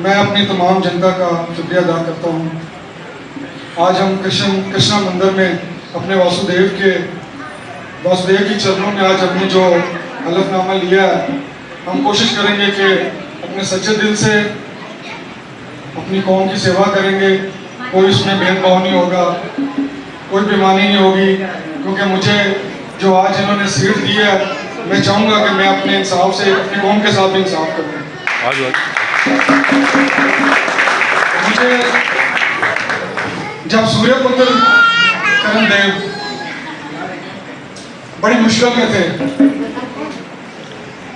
मैं अपनी तमाम जनता का शुक्रिया अदा करता हूँ। आज हम कृष्णा मंदिर में अपने वासुदेव की चरणों में आज अपनी जो हलफनामा लिया है, हम कोशिश करेंगे कि अपने सच्चे दिल से अपनी कौम की सेवा करेंगे। कोई उसमें भेदभाव नहीं होगा, कोई बेईमानी नहीं होगी, क्योंकि मुझे जो आज इन्होंने सीट दी है, मैं चाहूँगा कि मैं अपने इंसाफ से अपनी कौम के साथ भी इंसाफ करूँ। मुझे जब सूर्यपुत्र करणदेव बड़ी मुश्किल में थे,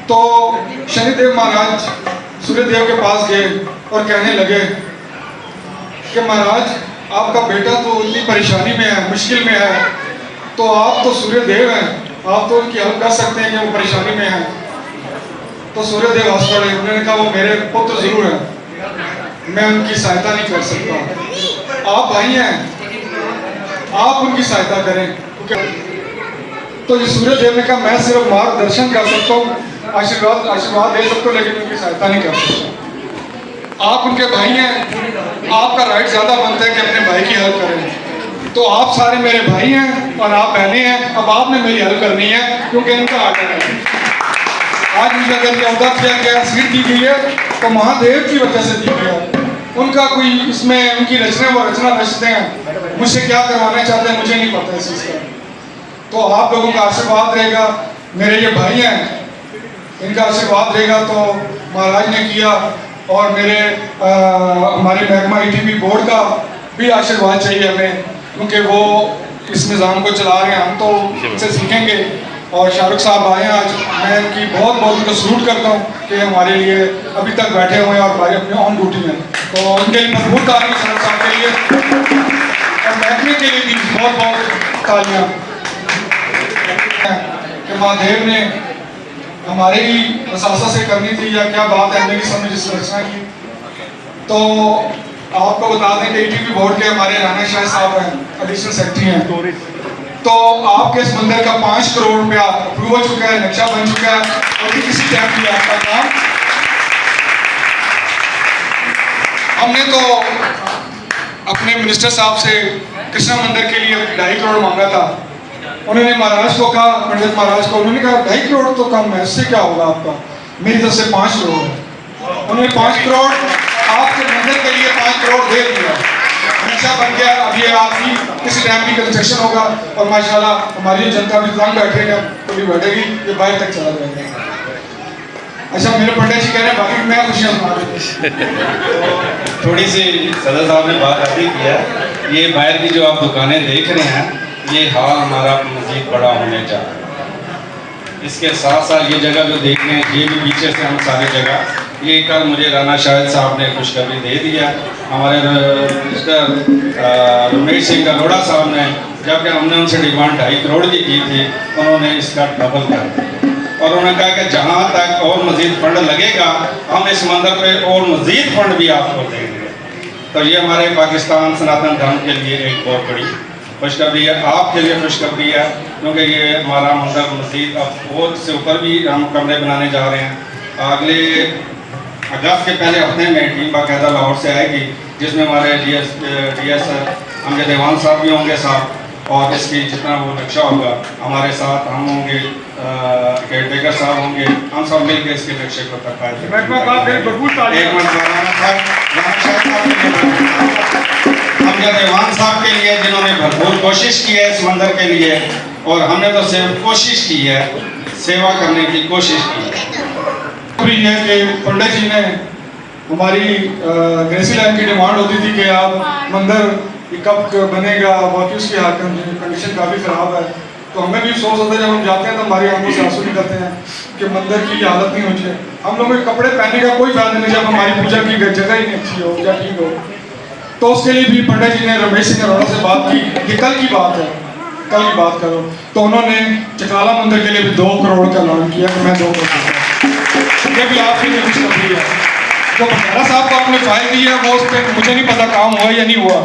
तो शनिदेव महाराज सूर्यदेव के पास गए और कहने लगे कि महाराज, आपका बेटा तो इतनी परेशानी में है, मुश्किल में है, तो आप तो सूर्यदेव हैं, आप तो उनकी हेल्प कर सकते हैं कि वो परेशानी में है। तो सूर्यदेव हंस पड़े। उन्होंने कहा, वो मेरे पुत्र जरूर हैं, मैं उनकी सहायता नहीं कर सकता, आप भाई हैं, आप उनकी सहायता करें। तो ये सूर्यदेव ने कहा, मैं सिर्फ मार्गदर्शन कर सकता हूँ, आशीर्वाद दे सकता हूँ, लेकिन उनकी सहायता नहीं कर सकता। आप उनके भाई हैं, आपका राइट ज़्यादा बनता है कि अपने भाई की हेल्प करें। तो आप सारे मेरे भाई हैं और आप बहनें हैं, अब आपने मेरी हेल्प करनी है, क्योंकि इनका आर्डर है। आज मुझे अगर ये अहदा किया गया, सीट दी गई है, तो महादेव की वजह से दी गई है। उनका कोई इसमें उनकी रचना रचते हैं, मुझसे क्या करवाना चाहते हैं मुझे नहीं पता इस चीज़ का। तो आप लोगों का आशीर्वाद रहेगा, मेरे ये भाई हैं, इनका आशीर्वाद रहेगा। तो महाराज ने किया, और हमारे महकमा ईटीवी बोर्ड का भी आशीर्वाद चाहिए हमें, क्योंकि वो इस निज़ाम को चला रहे हैं, हम तो इनसे सीखेंगे। और शाहरुख साहब आए हैं आज, मैं इनकी बहुत उनको सलूट करता हूँ कि हमारे लिए अभी तक बैठे हुए हैं और हमारे अपने ऑन ड्यूटी में। तो उनके लिए मजबूत तालियां शाहरुख साहब के लिए, और महकमे के लिए भी बहुत तालियां कि महादेव ने हमारे ही प्रशासन से करनी थी, या क्या बात है, मेरी समझ इस रचना की। तो आपको बता दें कि ईटीवी बोर्ड के हमारे राना शाह साहब हैं, एडिशनल सेक्रेटरी हैं। तो आपके इस मंदिर का 5 करोड़ रुपया अप्रूव हो चुका है, नक्शा बन चुका है, और किसी टाइम भी आपका काम। हमने तो अपने मिनिस्टर साहब से कृष्णा मंदिर के लिए 2.5 करोड़ मांगा था। उन्होंने महाराज को कहा, पंडित महाराज को, उन्होंने कहा 2.5 करोड़ तो कम है, इससे क्या होगा आपका, मेरी तरफ से 5 करोड़ है। उन्होंने 5 करोड़ आपके मंदिर के लिए 5 करोड़ दे दिया, नक्शा बन गया। अब ये आपकी किसी टाइम भी कंस्ट्रक्शन होगा, और माशाल्लाह हमारी जनता भी तंग बैठेगा, कभी बैठेगी, ये बाहर तक चला जाएगा। अच्छा, मेरे पंडित जी कह रहे हैं बाकी मैं खुशियाँ सुना रही। थोड़ी सी सदर साहब ने बात अभी किया, ये बाहर की जो आप दुकानें देख रहे हैं, ये हाल हमारा मज़ीद बड़ा होने जा रहा है। इसके साथ साथ ये जगह जो देख रहे हैं, ये भी पीछे से हम सारी जगह, ये कल मुझे राना शाहिद साहब ने खुशखबरी दे दिया, हमारे मिस्टर रमेश सिंह अरोड़ा साहब ने, जबकि हमने उनसे डिमांड 2.5 करोड़ की थी, उन्होंने इसका डबल कर दिया, और उन्होंने कहा कि जहाँ तक और मज़ीद फंड लगेगा, हम इस मंदिर पे और मज़ीद फंड भी आपको देंगे। तो ये हमारे पाकिस्तान सनातन धर्म के लिए एक बहुत बड़ी खुशखबरी है, आपके लिए खुशखबरी है, क्योंकि ये हमारा मंदिर मज़ीद अब बहुत से ऊपर भी हम कमरे बनाने जा रहे हैं। अगले अगस्त के पहले हफ्ते में टीम बाकायदा लाहौर से आएगी, जिसमें हमारे डीएस अमजद देवान साहब भी होंगे साथ, और इसकी जितना वो नक्शा होगा हमारे साथ, हम होंगे, केयरटेकर साहब होंगे, हम सब मिलकर इसके नक्शे को अमजद देवान साहब के लिए, जिन्होंने भरपूर कोशिश की है इस मंदिर के लिए, और हमने तो सिर्फ कोशिश की है, सेवा करने की कोशिश की है। है कि पंडित जी ने हमारी गैसी लाइन की डिमांड होती थी कि आप मंदिर कब बनेगा, बाकी उसकी कंडीशन काफ़ी ख़राब है। तो हमें भी सोच होता है, जब हम जाते हैं तो हमारी आंखों से आंसू निकलते हैं कि मंदिर की हालत नहीं होनी चाहिए। हम लोगों के कपड़े पहनने का कोई फायदा नहीं जब हमारी पूजा की जगह ही नहीं अच्छी हो या ठीक हो। तो उसके लिए भी पंडित जी ने रमेश सिंह अरोड़ा से बात की कि कल की बात है, कल की बात करो। तो उन्होंने चकाला मंदिर के लिए भी 2 करोड़ का ऐलान किया कि मैं 2 करोड़, ये भी आपकी खुशखबरी है। जो बघेरा साहब को आपने फाइल दी है, वो उस पर मुझे नहीं पता काम हुआ या नहीं हुआ,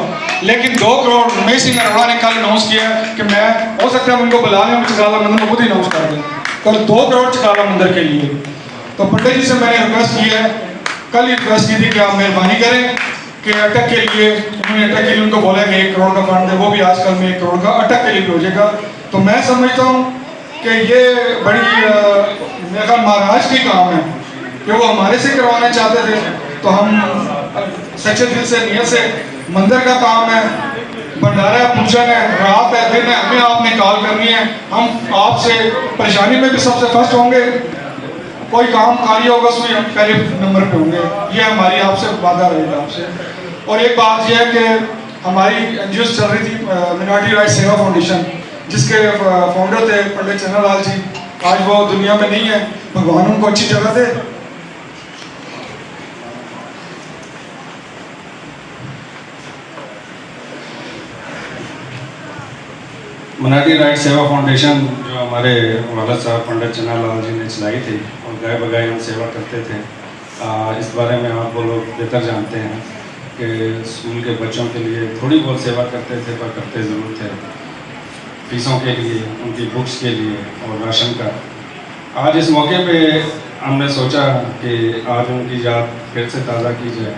लेकिन 2 करोड़ रमेश सिंह अरोड़ा ने कल अनाउंस किया कि मैं, हो सकता है उनको बुला लें, चकाला मंदिर में खुद ही अनाउंस कर दें, कल 2 करोड़ चकाला मंदिर के लिए। तो पंडित जी से मैंने रिक्वेस्ट की है, कल ही रिक्वेस्ट की थी कि आप मेहरबानी करें कि अटक के लिए, उन्होंने अटक के लिए उनको बोला कि 1 करोड़ का फंड है, वो भी आजकल में 1 करोड़ का अटक के लिए भी हो जाएगा। तो मैं समझता हूँ कि ये बड़ी मेरे ख्याल महाराज की काम है कि वो हमारे से करवाना चाहते थे, तो हम सच्चे दिल से नियत से, मंदिर का काम है, भंडारा है, पूजन है, रात है, दिन है, हमें आपने कॉल करनी है, हम आपसे परेशानी में भी सबसे फर्स्ट होंगे, कोई काम कार्य होगा उसमें हम पहले नंबर पे होंगे, ये हमारी आपसे वादा रहेगा आपसे। और एक बात यह है कि हमारी एनजीओ चल रही थी मिनॉरिटी राइट सेवा फाउंडेशन, जिसके फाउंडर थे पंडित चन्नालाल जी, आज वो दुनिया में नहीं है, भगवान उनको अच्छी जगह दे। मिनॉरिटी राइट सेवा फाउंडेशन जो हमारे वाला साहब पंडित चन्नालाल जी ने चलाई थी और गाय बगाए हम सेवा करते थे, इस बारे में आप वो लोग बेहतर जानते हैं कि स्कूल के बच्चों के लिए थोड़ी बहुत सेवा करते थे, पर करते ज़रूर थे, फीसों के लिए, उनकी बुक्स के लिए और राशन का। आज इस मौके पे हमने सोचा कि आज उनकी याद फिर से ताज़ा की जाए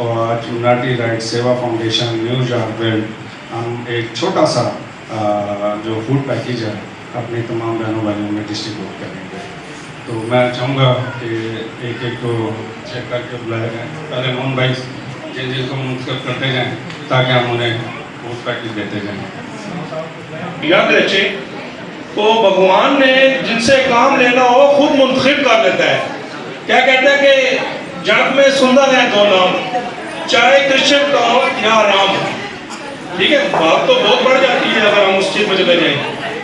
और आज मिनॉरिटी राइट सेवा फाउंडेशन न्यू जारवेल्ड हम एक छोटा सा जो फूड पैकेज है अपनी तमाम बहनों भाइयों में डिस्ट्रीब्यूट करेंगे। तो मैं चाहूँगा कि एक एक को चेक करके बुलाया जाए, पहले मोहन भाई जिन जिनको मुंतखब करते जाएँ ताकि हम उन्हें फूड पैकेज देते जाएँ। याद रखे तो भगवान ने जिनसे काम लेना हो खुद मुंतखब कर लेता है। क्या कहता है कि जग में सुंदर है 2 नाम, चाहे कृष्ण का हो या राम। ठीक है, बात तो बहुत बढ़ जाती है अगर हम उस चीज में चले जाएं।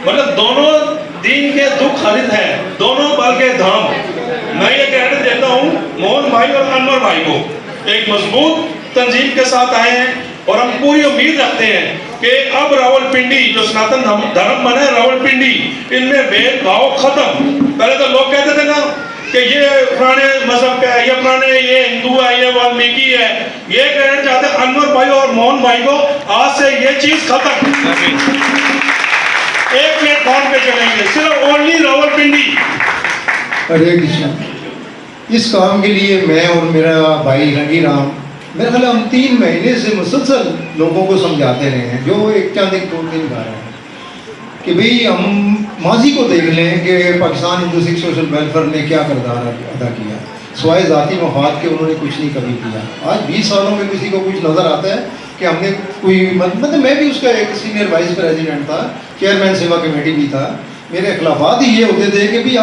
मतलब दोनों दीन के दुख खालिद हैं, दोनों बल के धाम। मैं ये कहने देता हूँ मोहन भाई और अनवर भाई को एक मजबूत तंजीम के साथ आए हैं और हम पूरी उम्मीद रखते हैं कि अब रावलपिंडी जो सनातन धर्म बना है रावलपिंडी, इनमें भेदभाव खत्म। पहले तो लोग कहते थे ना कि ये पुराने मजहब का है, ये पुराने, ये हिंदू है, ये वाल्मीकि है। ये कहना चाहते हैं अनवर भाई और मोहन भाई को आज से ये चीज खत्म, एक प्लेटफॉर्म पे चलेंगे, सिर्फ ओनली रावलपिंडी। हरे कृष्ण। इस काम के लिए मैं और मेरा भाई रंगी राम, मेरे ख्याल हम 3 महीने से मुसलसल लोगों को समझाते रहे हैं, जो एक चंद 2 दिन गा रहे हैं कि भाई हम माजी को देख लें कि पाकिस्तान हिंदू सिख सोशल वेलफेयर ने क्या किरदार अदा किया। स्वाय ज़ाती मफाद के उन्होंने कुछ नहीं कभी किया। आज 20 सालों में किसी को कुछ नज़र आता है कि हमने कोई, मतलब मैं भी उसका एक सीनियर वाइस प्रेसिडेंट था, चेयरमैन सेवा कमेटी भी था। मेरे खिलाफात ही ये होते थे कि भाई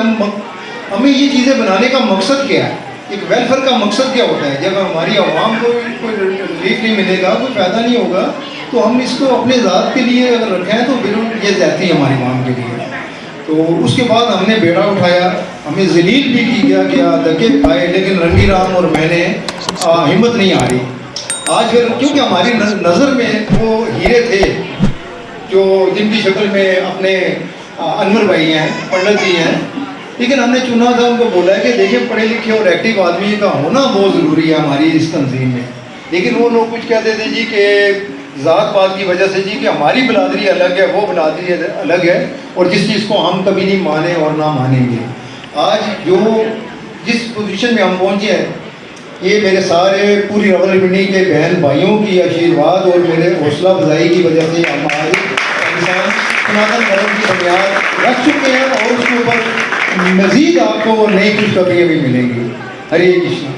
हमें ये चीज़ें बनाने का मकसद क्या है, एक वेलफेयर का मकसद क्या होता है। जब हमारी आवाम को कोई रिलीफ नहीं मिलेगा, कोई फ़ायदा नहीं होगा, तो हम इसको अपने ज़ात के लिए अगर रखें तो बिल्कुल ये ज़्यादती है हमारी आवाम के लिए। तो उसके बाद हमने बेड़ा उठाया, हमें जलील भी की गया कि धक्के खाए, लेकिन रंगी राम और मैंने हिम्मत नहीं आ रही। आज फिर क्योंकि हमारी नज़र में वो हीरे थे जो जिनकी शक्ल में अपने अनवर भाई हैं, पंडित जी हैं, लेकिन हमने चुना था, उनको बोला है कि देखिए पढ़े लिखे और एक्टिव आदमी का होना बहुत ज़रूरी है हमारी इस तंजीम में। लेकिन वो लोग कुछ कहते थे जी कि ज़ात पात की वजह से जी कि हमारी बिरादरी अलग है, वो बिरादरी अलग है, और जिस चीज़ को हम कभी नहीं माने और ना मानेंगे। आज जो जिस पोजीशन में हम पहुँचे हैं, ये मेरे सारे पूरी रावलपिंडी के बहन भाइयों की आशीर्वाद और मेरे हौसला अफजाई की वजह से हमारे इंसान सनातन धर्म की बुनियाद रख चुके हैं और उसके ऊपर मज़ीद आपको नई खुशखबरियाँ भी मिलेंगी। हरे कृष्ण।